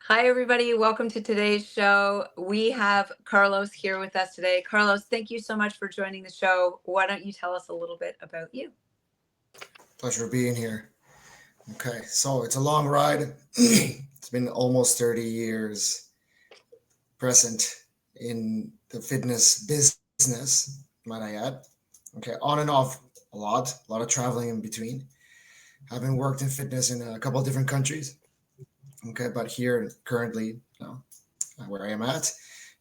Hi, everybody. Welcome to today's show. We have Carlos here with us today. Carlos, thank you so much for joining the show. Why don't you tell us a little bit about you? Pleasure being here. Okay, so it's a long ride. It's been almost 30 years present in the fitness business, might I add. Okay, on and off a lot of traveling in between. Having worked in fitness in a couple of different countries. Okay, but here currently, where I am at,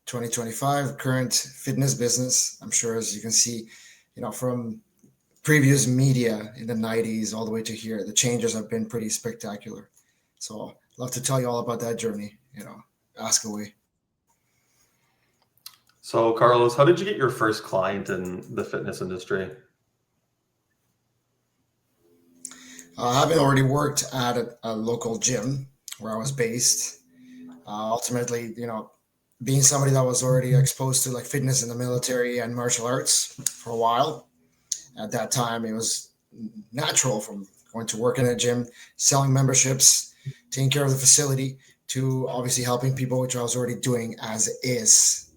2025, current fitness business. I'm sure as you can see, from previous media in the 90s all the way to here, the changes have been pretty spectacular. So I'd love to tell you all about that journey. Ask away. So, Carlos, how did you get your first client in the fitness industry? Having already worked at a local gym where I was based, ultimately, being somebody that was already exposed to like fitness in the military and martial arts for a while, at that time it was natural from going to work in a gym, selling memberships, taking care of the facility, to obviously helping people, which I was already doing as is.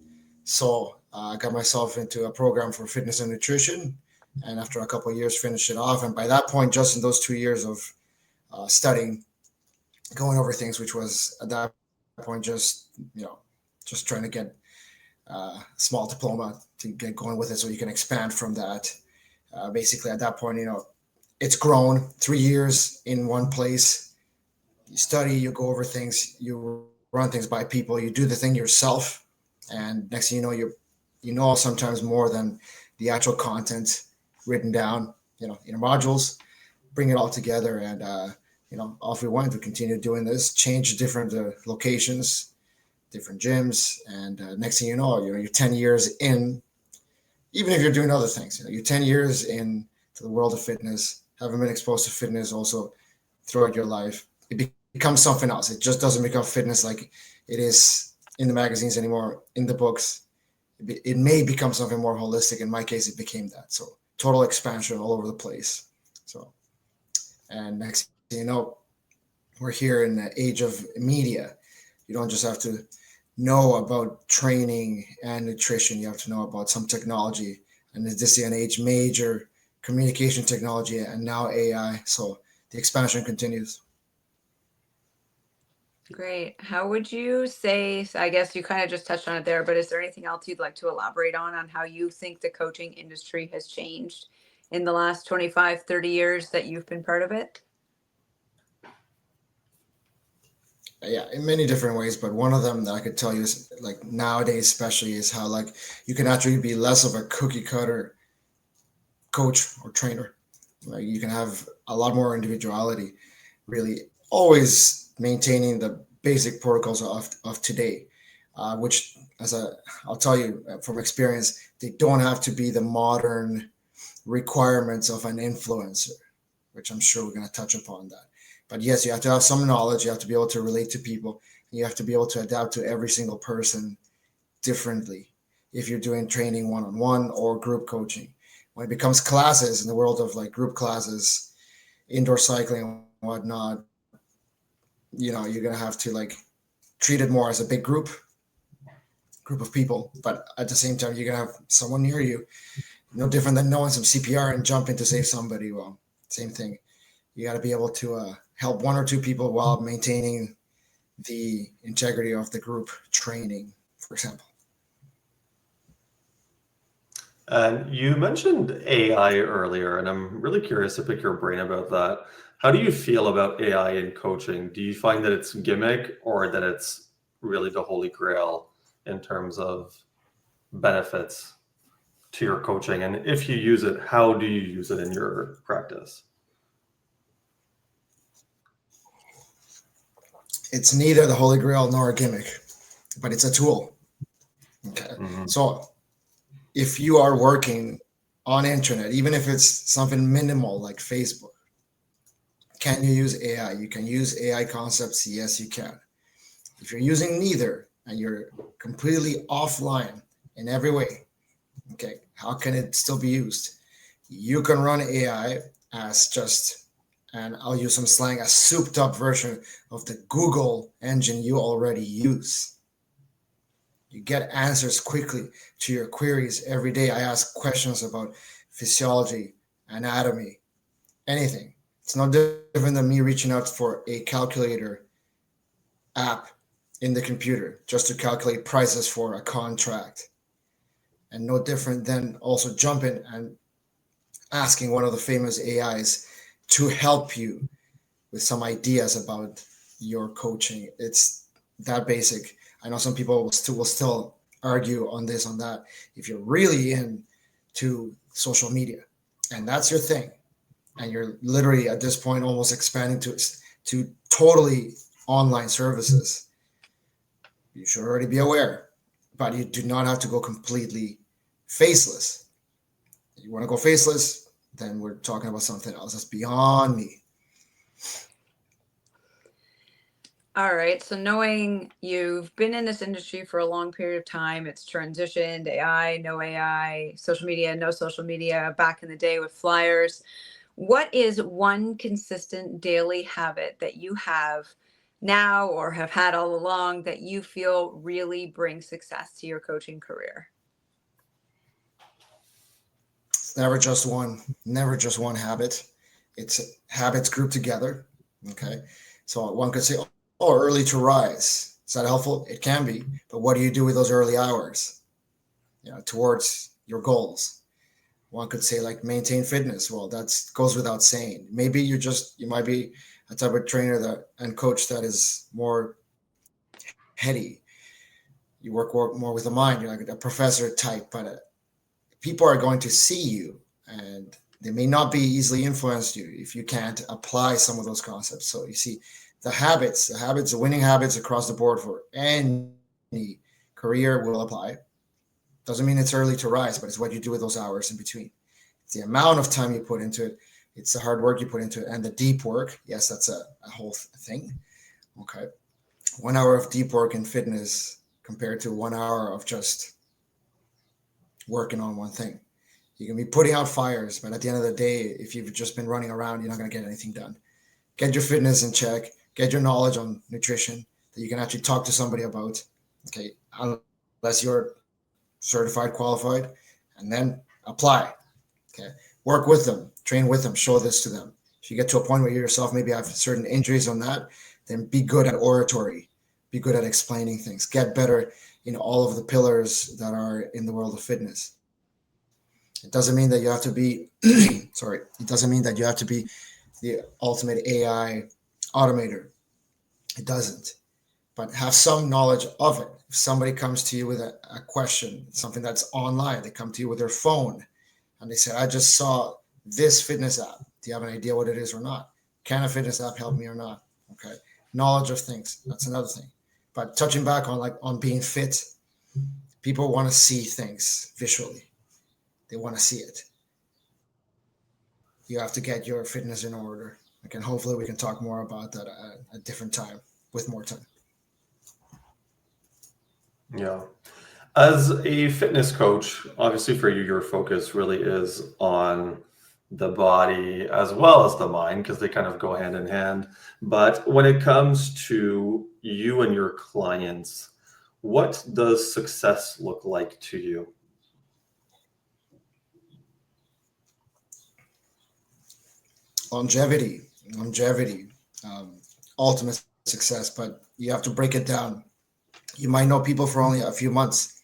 So I got myself into a program for fitness and nutrition, and after a couple of years, finished it off. And by that point, just in those 2 years of studying, going over things, which was at that point just trying to get small diploma to get going with it, so you can expand from that. Basically, at that point, it's grown 3 years in one place. You study, you go over things, you run things by people, you do the thing yourself, and next thing you know, you know sometimes more than the actual content written down, in modules. Bring it all together, and off we went. We continued doing this, changed different locations, different gyms, and next thing you know, you're 10 years in. Even if you're doing other things, you're 10 years in to the world of fitness, having been exposed to fitness also throughout your life. It becomes something else. It just doesn't become fitness like it is in the magazines anymore, in the books. It may become something more holistic. In my case, it became that. So total expansion all over the place. So, and next thing you know, we're here in the age of media. You don't just have to know about training and nutrition. You have to know about some technology. And in this day and age, major communication technology and now AI. So the expansion continues. Great. How would you say, I guess you kind of just touched on it there, but is there anything else you'd like to elaborate on how you think the coaching industry has changed in the last 25, 30 years that you've been part of it? Yeah, in many different ways, but one of them that I could tell you is like nowadays, especially, is how like you can actually be less of a cookie cutter coach or trainer. Like you can have a lot more individuality, really always maintaining the basic protocols of today, which I'll tell you from experience, they don't have to be the modern requirements of an influencer, which I'm sure we're going to touch upon that. But yes, you have to have some knowledge. You have to be able to relate to people. And you have to be able to adapt to every single person differently. If you're doing training one on one or group coaching, when it becomes classes in the world of like group classes, indoor cycling and whatnot, you're gonna have to like treat it more as a big group of people. But at the same time, you're gonna have someone near you, no different than knowing some CPR and jumping to save somebody. Well, same thing. You got to be able to help one or two people while maintaining the integrity of the group training, for example. And you mentioned AI earlier, and I'm really curious to pick your brain about that. How do you feel about AI in coaching? Do you find that it's gimmick or that it's really the holy grail in terms of benefits to your coaching? And if you use it, how do you use it in your practice? It's neither the holy grail nor a gimmick, but it's a tool. Okay. Mhm. So if you are working on internet, even if it's something minimal like Facebook, can you use AI? You can use AI concepts. Yes, you can. If you're using neither and you're completely offline in every way, okay, how can it still be used? You can run AI as just and I'll use some slang, a souped up version of the Google engine you already use. You get answers quickly to your queries every day. I ask questions about physiology, anatomy, anything. It's no different than me reaching out for a calculator app in the computer just to calculate prices for a contract. And no different than also jumping and asking one of the famous AIs to help you with some ideas about your coaching. It's that basic. I know some people will still argue on this, on that. If you're really into social media and that's your thing, and you're literally at this point almost expanding to totally online services, you should already be aware. But you do not have to go completely faceless. You want to go faceless, then we're talking about something else that's beyond me. All right. So knowing you've been in this industry for a long period of time, it's transitioned AI, no AI, social media, no social media, back in the day with flyers. What is one consistent daily habit that you have now or have had all along that you feel really brings success to your coaching career? It's never just one habit. It's habits grouped together. Okay. So one could say, oh, early to rise. Is that helpful? It can be. But what do you do with those early hours? Towards your goals. One could say like maintain fitness. Well, that goes without saying. Maybe you might be a type of trainer that and coach that is more heady. You work more with the mind. You're like a professor type, but people are going to see you, and they may not be easily influenced you if you can't apply some of those concepts. So you see, the winning habits across the board for any career will apply. Doesn't mean it's early to rise, but it's what you do with those hours in between. It's the amount of time you put into it. It's the hard work you put into it and the deep work. Yes, that's a whole thing. Okay. 1 hour of deep work in fitness compared to 1 hour of just working on one thing. You can be putting out fires, but at the end of the day, if you've just been running around, you're not going to get anything done. Get your fitness in check. Get your knowledge on nutrition that you can actually talk to somebody about. Okay. Unless you're certified, qualified, and then apply. Okay. Work with them, train with them, show this to them. If you get to a point where you yourself maybe have certain injuries on that, then be good at oratory, be good at explaining things, get better in all of the pillars that are in the world of fitness. It doesn't mean that you have to be, sorry, it doesn't mean that you have to be the ultimate AI automator. It doesn't. But have some knowledge of it. If somebody comes to you with a question, something that's online, they come to you with their phone and they say, I just saw this fitness app. Do you have an idea what it is or not? Can a fitness app help me or not? Okay. Knowledge of things. That's another thing. But touching back on being fit, people want to see things visually. They want to see it. You have to get your fitness in order. Okay. Hopefully we can talk more about that at a different time with more time. Yeah. As a fitness coach, obviously for you, your focus really is on the body as well as the mind because they kind of go hand in hand. But when it comes to you and your clients, what does success look like to you? Longevity, ultimate success, but you have to break it down. You might know people for only a few months.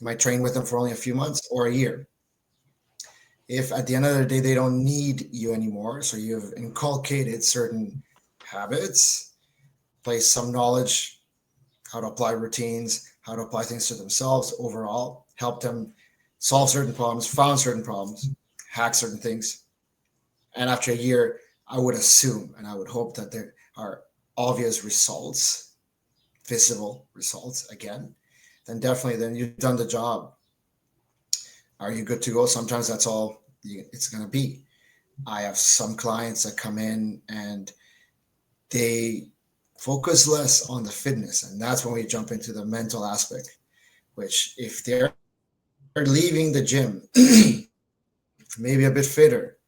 You might train with them for only a few months or a year. If at the end of the day they don't need you anymore, so you've inculcated certain habits, placed some knowledge, how to apply routines, how to apply things to themselves overall, help them solve certain problems, found certain problems, hack certain things. And after a year, I would assume and I would hope that there are obvious results, visible results again, then you've done the job. Are you good to go? Sometimes that's all it's going to be. I have some clients that come in and they focus less on the fitness. And that's when we jump into the mental aspect, which if they're leaving the gym, maybe a bit fitter,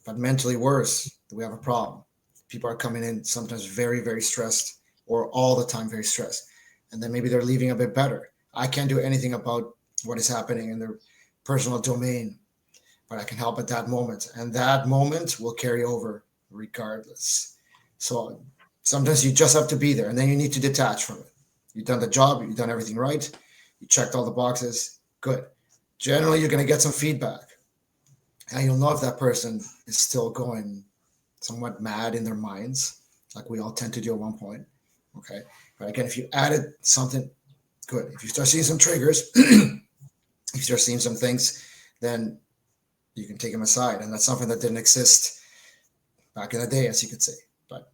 but mentally worse, we have a problem. People are coming in sometimes very, very stressed, or all the time very stressed. And then maybe they're leaving a bit better. I can't do anything about what is happening in their personal domain, but I can help at that moment. And that moment will carry over regardless. So sometimes you just have to be there, and then you need to detach from it. You've done the job, you've done everything right, you checked all the boxes, good. Generally, you're going to get some feedback, and you'll know if that person is still going somewhat mad in their minds, like we all tend to do at one point. Okay. But again, if you added something good, if you start seeing some triggers, if you start seeing some things, then you can take them aside. And that's something that didn't exist back in the day, as you could say. But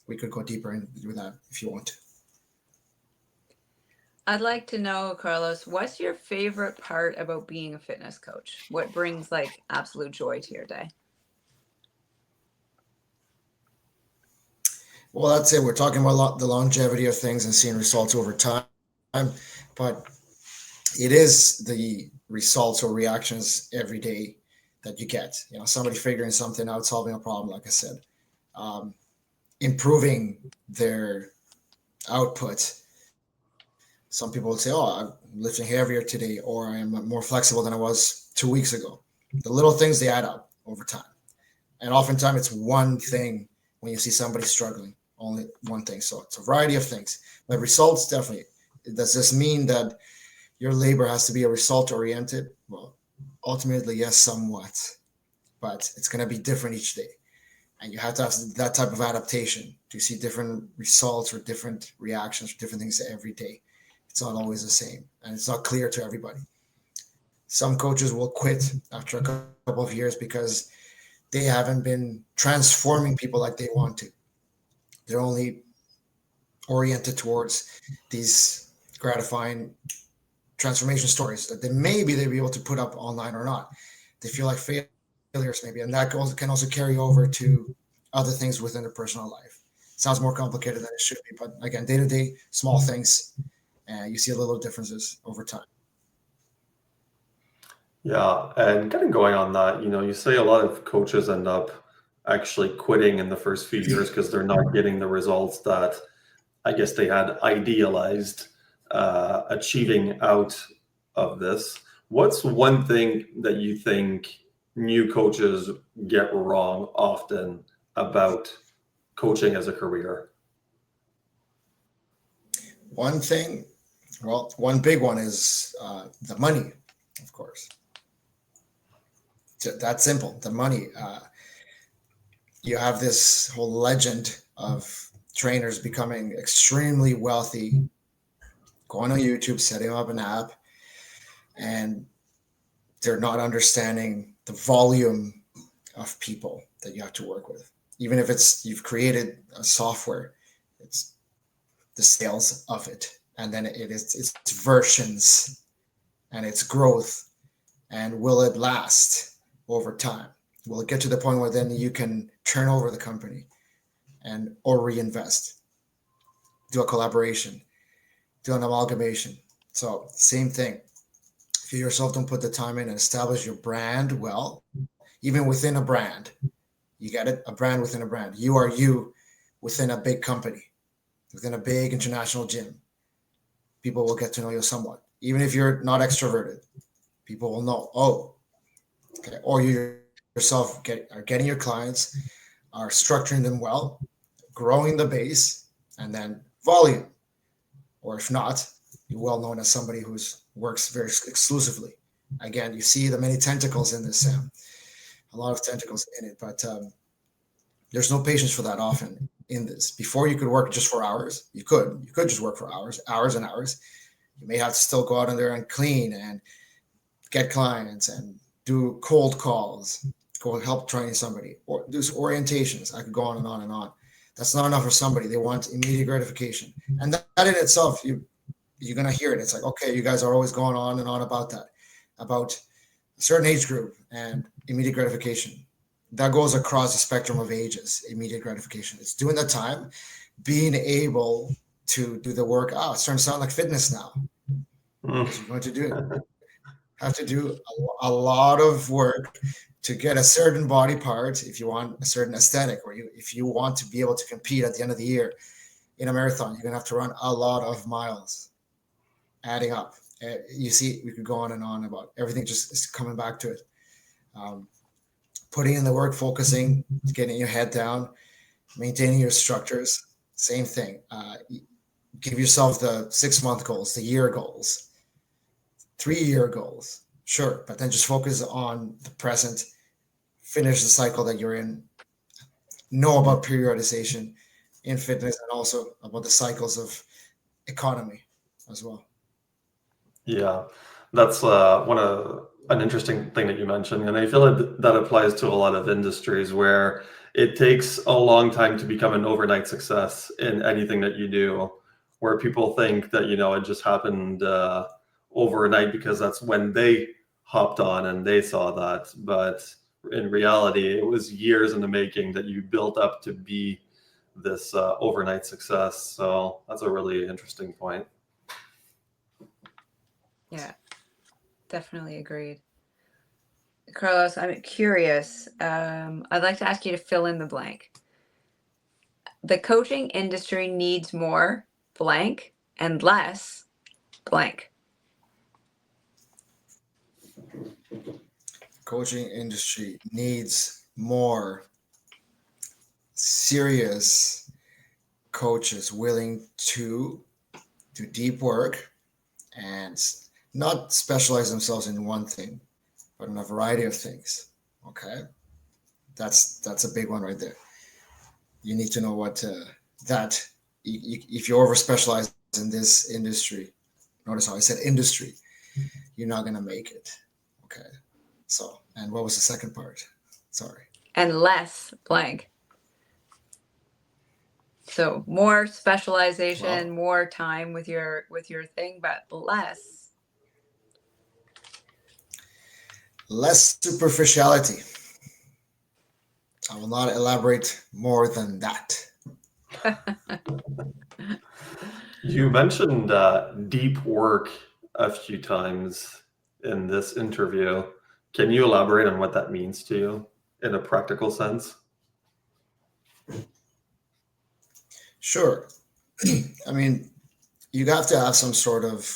we could go deeper into that if you want to. I'd like to know, Carlos, what's your favorite part about being a fitness coach? What brings like absolute joy to your day? Well, that's it. We're talking about the longevity of things and seeing results over time, but it is the results or reactions every day that you get. Somebody figuring something out, solving a problem, like I said, improving their output. Some people would say, "Oh, I'm lifting heavier today," or "I'm more flexible than I was 2 weeks ago." The little things, they add up over time, and oftentimes it's one thing when you see somebody struggling. Only one thing. So it's a variety of things. But results, definitely. Does this mean that your labor has to be a result oriented? Well, ultimately, yes, somewhat. But it's going to be different each day. And you have to have that type of adaptation to see different results or different reactions or different things every day. It's not always the same. And it's not clear to everybody. Some coaches will quit after a couple of years because they haven't been transforming people like they want to. They're only oriented towards these gratifying transformation stories that they'll be able to put up online or not. They feel like failures maybe, and that can also carry over to other things within their personal life. It sounds more complicated than it should be, but again, day to day, small things, and you see a little differences over time. Yeah, and kind of going on that, you say a lot of coaches end up actually quitting in the first few years because they're not getting the results that I guess they had idealized achieving out of this. What's one thing that you think new coaches get wrong often about coaching as a career? One thing, well, one big one is the money, of course. That's simple. The money. You have this whole legend of trainers becoming extremely wealthy, going on YouTube, setting up an app, and they're not understanding the volume of people that you have to work with. Even if you've created a software, it's the sales of it, and then it's versions and its growth, and will it last over time? Will it get to the point where then you can turn over the company or reinvest, do a collaboration, do an amalgamation? So same thing. If you yourself don't put the time in and establish your brand well, even within a brand, you get it, a brand within a brand. You are you within a big company, within a big international gym. People will get to know you somewhat. Even if you're not extroverted, people will know, oh, okay. Or you yourself are getting your clients, are structuring them well, growing the base, and then volume. Or if not, you're well known as somebody who works very exclusively. Again, you see the many tentacles in this, Sam. A lot of tentacles in it, but there's no patience for that often in this. Before you could work just for hours, you could just work for hours and hours. You may have to still go out in there and clean and get clients and do cold calls, go help train somebody, or do orientations. I could go on and on and on. That's not enough for somebody. They want immediate gratification, and that in itself, you're gonna hear it. It's like, okay, you guys are always going on and on about that, about a certain age group and immediate gratification. That goes across the spectrum of ages. Immediate gratification. It's doing the time, being able to do the work. Oh, it's starting to sound like fitness now. Because you're going to have to do a lot of work to get a certain body part, if you want a certain aesthetic, or if you want to be able to compete at the end of the year in a marathon, you're going to have to run a lot of miles adding up. You see, we could go on and on about everything, just is coming back to it. Um, Putting in the work, focusing, getting your head down, maintaining your structures, same thing. Give yourself the 6-month goals, the year goals, 3-year goals, sure, but then just focus on the present, finish the cycle that you're in, know about periodization in fitness, and also about the cycles of economy as well. Yeah, that's an interesting thing that you mentioned, and I feel like that applies to a lot of industries where it takes a long time to become an overnight success in anything that you do, where people think that it just happened overnight because that's when they hopped on and they saw that, but in reality, it was years in the making that you built up to be this overnight success. So that's a really interesting point. Yeah, definitely agreed. Carlos, I'm curious. I'd like to ask you to fill in the blank. The coaching industry needs more blank and less blank. Coaching industry needs more serious coaches willing to do deep work and not specialize themselves in one thing, but in a variety of things. Okay, that's a big one right there. You need to know what that if you over specialize in this industry, notice how I said industry, you're not gonna make it. Okay, so, and what was the second part? Sorry. And less blank. So more specialization, Well, more time with your thing, but less superficiality. I will not elaborate more than that. You mentioned deep work a few times in this interview. Can you elaborate on what that means to you in a practical sense? Sure. I mean, you have to have some sort of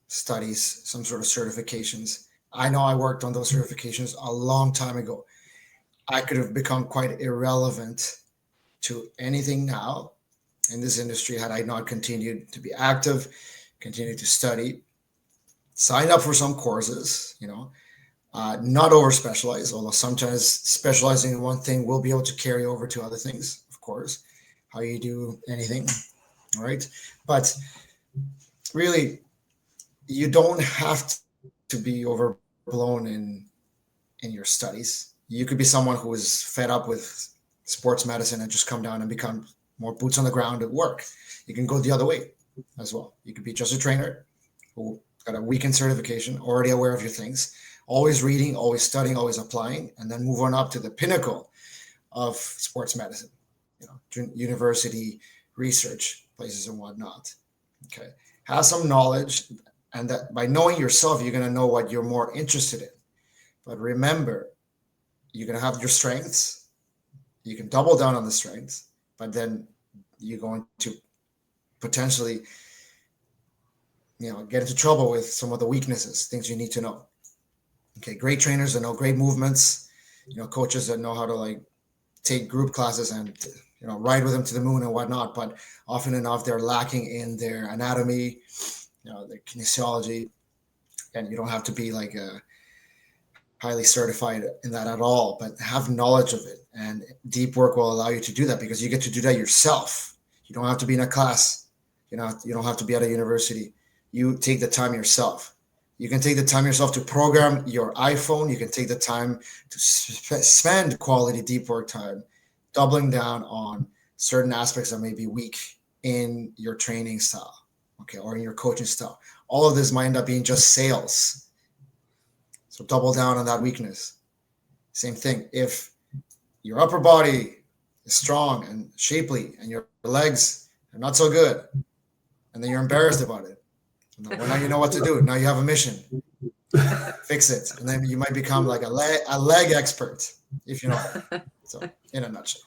studies, some sort of certifications. I know I worked on those certifications a long time ago. I could have become quite irrelevant to anything now in this industry had I not continued to be active, continued to study, signed up for some courses, not over specialize, although sometimes specializing in one thing will be able to carry over to other things, of course, how you do anything, right? But really, you don't have to be overblown in your studies. You could be someone who is fed up with sports medicine and just come down and become more boots on the ground at work. You can go the other way as well. You could be just a trainer who got a weekend certification, already aware of your things, always reading, always studying, always applying, and then move on up to the pinnacle of sports medicine, university research places and whatnot. Okay. Have some knowledge, and that by knowing yourself, you're going to know what you're more interested in. But remember, you're going to have your strengths. You can double down on the strengths, but then you're going to potentially, get into trouble with some of the weaknesses, things you need to know. Okay, great trainers that know great movements, coaches that know how to take group classes and ride with them to the moon and whatnot. But often enough, they're lacking in their anatomy, their kinesiology, and you don't have to be like a highly certified in that at all, but have knowledge of it. And deep work will allow you to do that because you get to do that yourself. You don't have to be in a class. You don't have to be at a university. You take the time yourself. You can take the time yourself to program your iPhone. You can take the time to spend quality deep work time, doubling down on certain aspects that may be weak in your training style, okay, or in your coaching style. All of this might end up being just sales. So double down on that weakness. Same thing. If your upper body is strong and shapely and your legs are not so good, and then you're embarrassed about it, well, now you know what to do. Now you have a mission. Fix it, and then you might become like a leg expert, if you know what I mean. So, in a nutshell.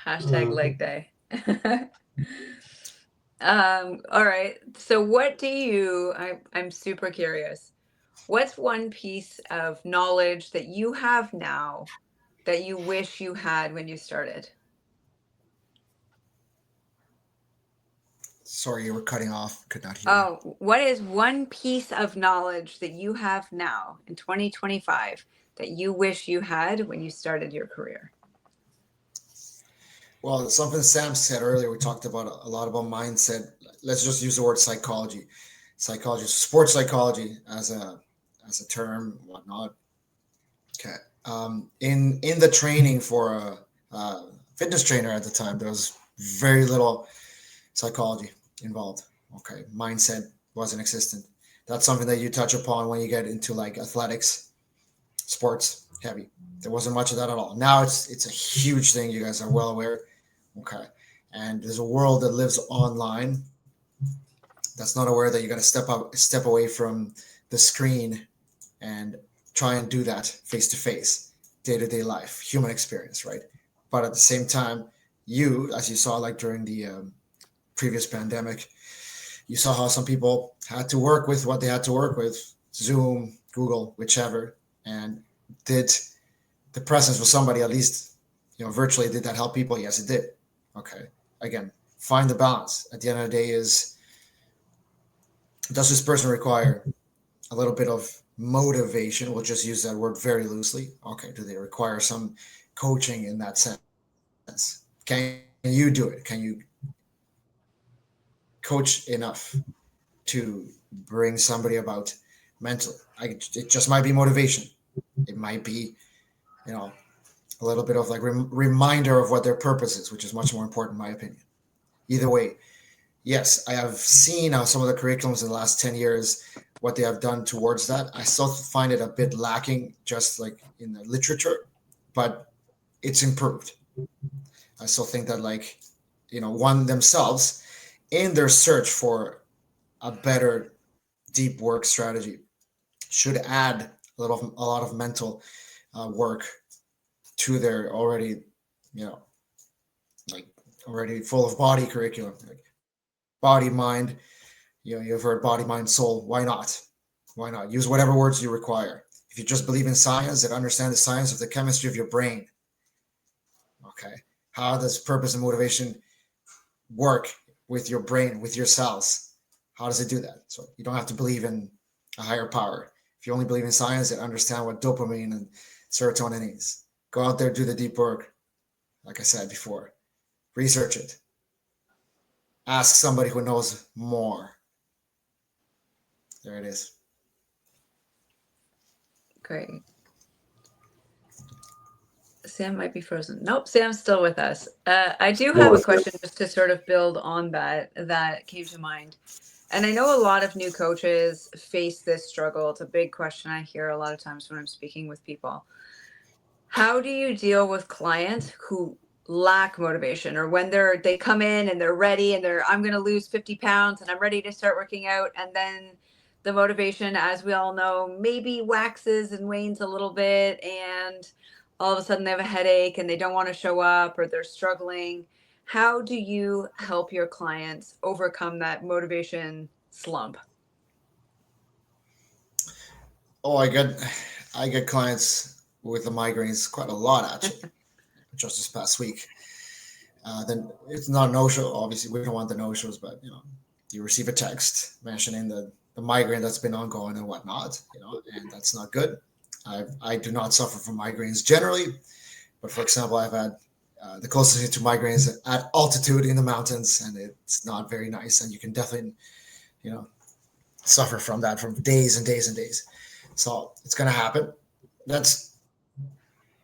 Hashtag leg day. All right. So what do you, I'm super curious. What's one piece of knowledge that you have now that you wish you had when you started? Sorry, you were cutting off. Could not hear you. Oh, what is one piece of knowledge that you have now in 2025 that you wish you had when you started your career? Well, something Sam said earlier, we talked about a lot about mindset. Let's just use the word psychology, sports psychology as a term, whatnot. Okay. In the training for a fitness trainer at the time, there was very little psychology involved. Okay, mindset wasn't existent. That's something that you touch upon when you get into like athletics, sports, heavy. There wasn't much of that at all. Now it's a huge thing. You guys are well aware. Okay, and there's a world that lives online that's not aware that you got to step away from the screen and try and do that face to face, day to day life, human experience, right? But at the same time, you, as you saw, like during the previous pandemic, you saw how some people had to work with what they had to work with, Zoom, Google, whichever, and did the presence with somebody at least, virtually, did that help people? Yes, it did. Okay, again, find the balance. At the end of the day, is does this person require a little bit of motivation? We'll just use that word very loosely. Okay, do they require some coaching in that sense? Can you do it? Can you coach enough to bring somebody about mentally? It just might be motivation. It might be, you know, a little bit of like reminder of what their purpose is, which is much more important, in my opinion. Either way, yes, I have seen how some of the curriculums in the last 10 years, what they have done towards that. I still find it a bit lacking, just like in the literature, but it's improved. I still think that, like, one themselves in their search for a better deep work strategy should add a lot of mental work to their already, you know, like already full of body curriculum, like body, mind. You've heard body, mind, soul. Why not? Why not? Use whatever words you require. If you just believe in science and understand the science of the chemistry of your brain, okay, how does purpose and motivation work with your brain, with your cells? How does it do that? So you don't have to believe in a higher power. If you only believe in science and understand what dopamine and serotonin is, go out there, do the deep work. Like I said before, research it. Ask somebody who knows more. There it is. Great. Sam might be frozen. Nope, Sam's still with us. I do have a question just to sort of build on that came to mind. And I know a lot of new coaches face this struggle. It's a big question I hear a lot of times when I'm speaking with people. How do you deal with clients who lack motivation, or when they come in and they're ready and I'm going to lose 50 pounds and I'm ready to start working out, and then the motivation, as we all know, maybe waxes and wanes a little bit, and all of a sudden they have a headache and they don't want to show up, or they're struggling? How do you help your clients overcome that motivation slump? Oh, I get clients with the migraines quite a lot, actually, just this past week. Then it's not no show. Obviously, we don't want the no shows, but you receive a text mentioning the migraine that's been ongoing and whatnot, and that's not good. I do not suffer from migraines generally, but for example, I've had the closest thing to migraines at altitude in the mountains, and it's not very nice, and you can definitely, suffer from that from days and days and days. So it's gonna happen. That's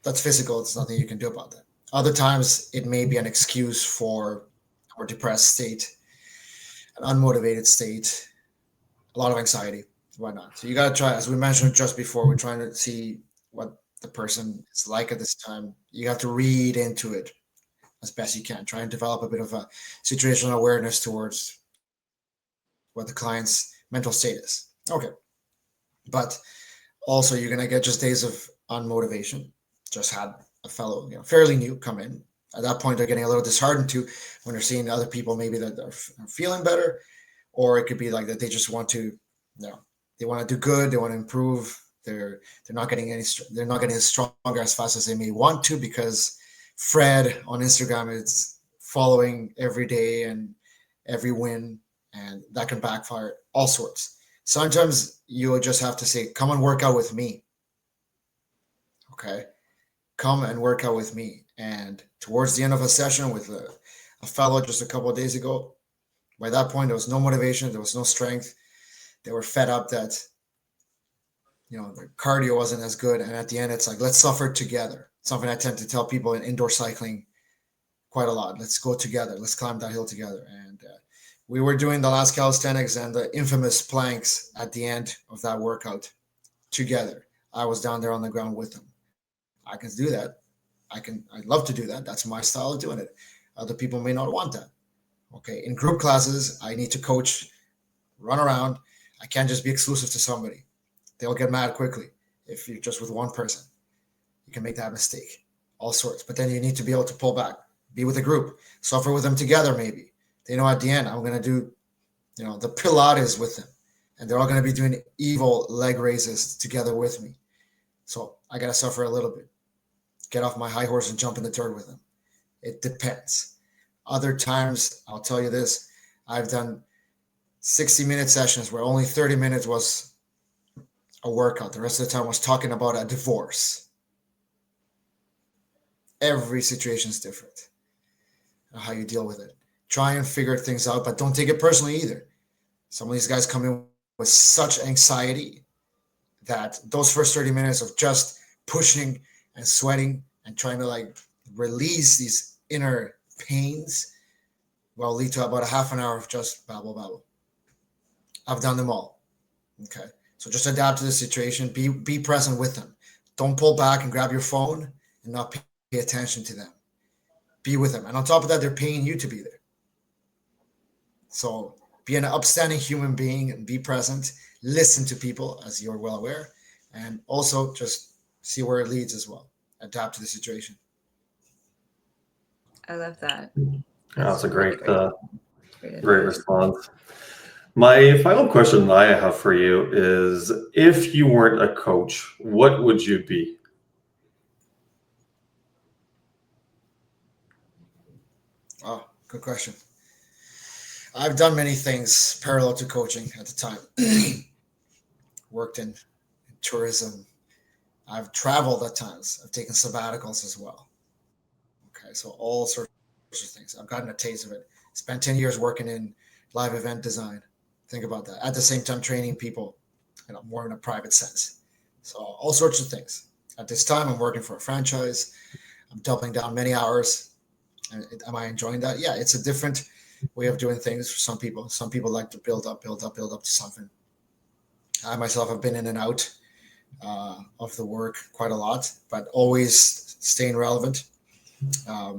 that's physical. It's nothing you can do about that. Other times, it may be an excuse for a more depressed state, an unmotivated state, a lot of anxiety, whatnot. So you got to try, as we mentioned just before, we're trying to see what the person is like at this time. You have to read into it as best you can. Try and develop a bit of a situational awareness towards what the client's mental state is. Okay. But also, you're gonna get just days of unmotivation. Just had a fellow, fairly new come in. At that point, they're getting a little disheartened too when they're seeing other people maybe that are feeling better, or it could be like that they just want to, they want to do good, they want to improve. They're not getting they're not getting as stronger as fast as they may want to because Fred on Instagram is following every day and every win, and that can backfire all sorts. Sometimes you'll just have to say, "Come and work out with me." Okay, come and work out with me. And towards the end of a session with a fellow just a couple of days ago, by that point there was no motivation, there was no strength. They were fed up that their cardio wasn't as good, and at the end it's like, let's suffer together. Something I tend to tell people in indoor cycling quite a lot. Let's go together, let's climb that hill together. And we were doing the last calisthenics and the infamous planks at the end of that workout together. I was down there on the ground with them. I can do that. I'd love to do that. That's my style of doing it. Other people may not want that. Okay, in group classes I need to coach, run around. I can't just be exclusive to somebody. They'll get mad quickly. If you're just with one person, you can make that mistake, all sorts. But then you need to be able to pull back, be with a group, suffer with them together. Maybe they know at the end I'm going to do the Pilates with them, and they're all going to be doing evil leg raises together with me. So I got to suffer a little bit, get off my high horse and jump in the dirt with them. It depends. Other times, I'll tell you this, I've done 60-minute sessions where only 30 minutes was a workout. The rest of the time was talking about a divorce. Every situation is different, how you deal with it. Try and figure things out, but don't take it personally either. Some of these guys come in with such anxiety that those first 30 minutes of just pushing and sweating and trying to release these inner pains will lead to about a half an hour of just babble. I've done them all. Okay. So just adapt to the situation. Be present with them. Don't pull back and grab your phone and not pay attention to them. Be with them. And on top of that, they're paying you to be there. So be an upstanding human being and be present. Listen to people, as you're well aware, and also just see where it leads as well. Adapt to the situation. I love that. Yeah, that's a really great response. My final question I have for you is, if you weren't a coach, what would you be? Oh, good question. I've done many things parallel to coaching at the time. Worked in tourism. I've traveled at times. I've taken sabbaticals as well. Okay, so all sorts of things. I've gotten a taste of it. Spent 10 years working in live event design. Think about that. At the same time, training people, more in a private sense. So all sorts of things. At this time, I'm working for a franchise. I'm doubling down many hours. And am I enjoying that? Yeah, it's a different way of doing things for some people. Some people like to build up to something. I myself have been in and out of the work quite a lot, but always staying relevant. How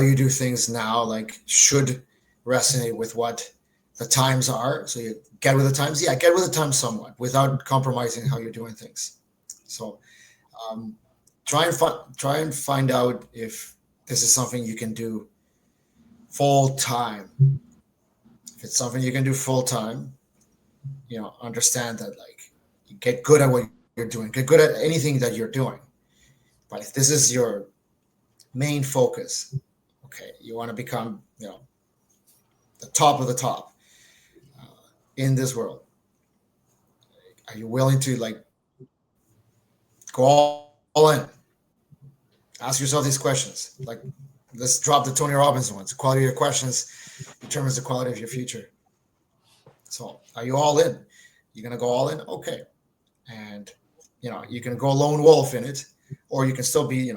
you do things now, should resonate with what the times are. So you get with the times. Yeah, get with the times somewhat without compromising how you're doing things. So try and find out if this is something you can do full time. If it's something you can do full time, understand that you get good at what you're doing, get good at anything that you're doing. But if this is your main focus, okay, you want to become, the top of the top in this world. Are you willing to go all in? Ask yourself these questions. Let's drop the Tony Robbins ones. The quality of your questions determines the quality of your future. So are you all in? You're going to go all in? Okay. And, you can go lone wolf in it, or you can still be,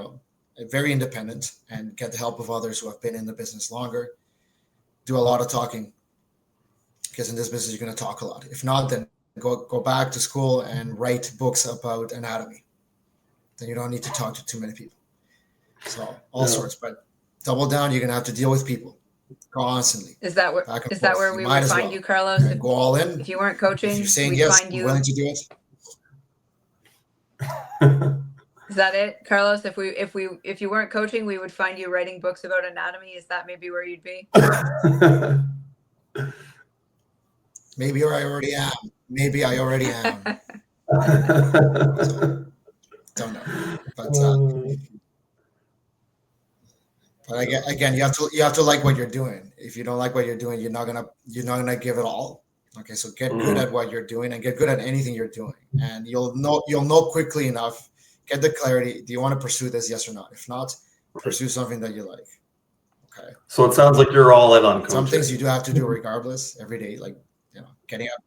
very independent and get the help of others who have been in the business longer. Do a lot of talking, because in this business, you're going to talk a lot. If not, then go back to school and write books about anatomy. Then you don't need to talk to too many people. So all sorts, but double down. You're going to have to deal with people. constantly. Is that where Back and is that forth. where You we might would as find well. you, Carlos? Okay, go all in. If you weren't If you're coaching, saying we'd yes, find I'm you. willing to do it. Is that it, Carlos? If you weren't coaching, we would find you writing books about anatomy. Is that maybe where you'd be? Maybe I already am. Maybe I already am. So don't know. But again, you have to like what you're doing. If you don't like what you're doing, you're not gonna give it all. Okay, so get good at what you're doing and get good at anything you're doing, and you'll know quickly enough. Get the clarity. Do you want to pursue this? Yes or no? If not, pursue something that you like. Okay. So it sounds like you're all in on coaching. Some things you do have to do regardless every day, like getting up.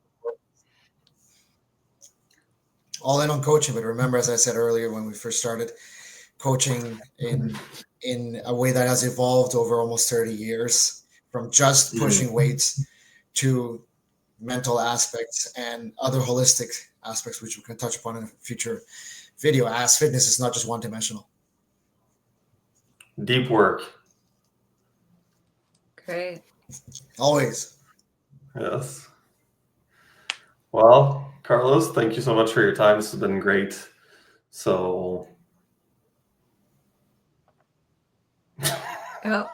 All in on coaching, but remember, as I said earlier when we first started, coaching in a way that has evolved over almost 30 years, from just pushing weights to mental aspects and other holistic aspects, which we can touch upon in a future video, as fitness is not just one dimensional. Deep work. Great. Always. Yes. Well, Carlos, thank you so much for your time. This has been great. So. Oh.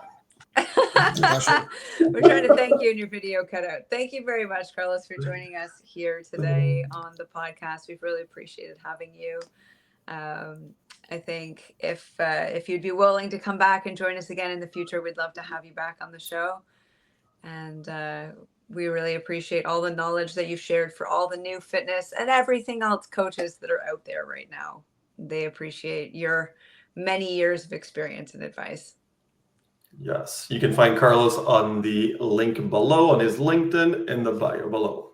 We're trying to thank you in your video cutout. Thank you very much, Carlos, for joining us here today on the podcast. We've really appreciated having you. I think if you'd be willing to come back and join us again in the future, we'd love to have you back on the show. And we really appreciate all the knowledge that you've shared for all the new fitness and everything else coaches that are out there right now. They appreciate your many years of experience and advice. Yes, you can find Carlos on the link below on his LinkedIn in the bio below.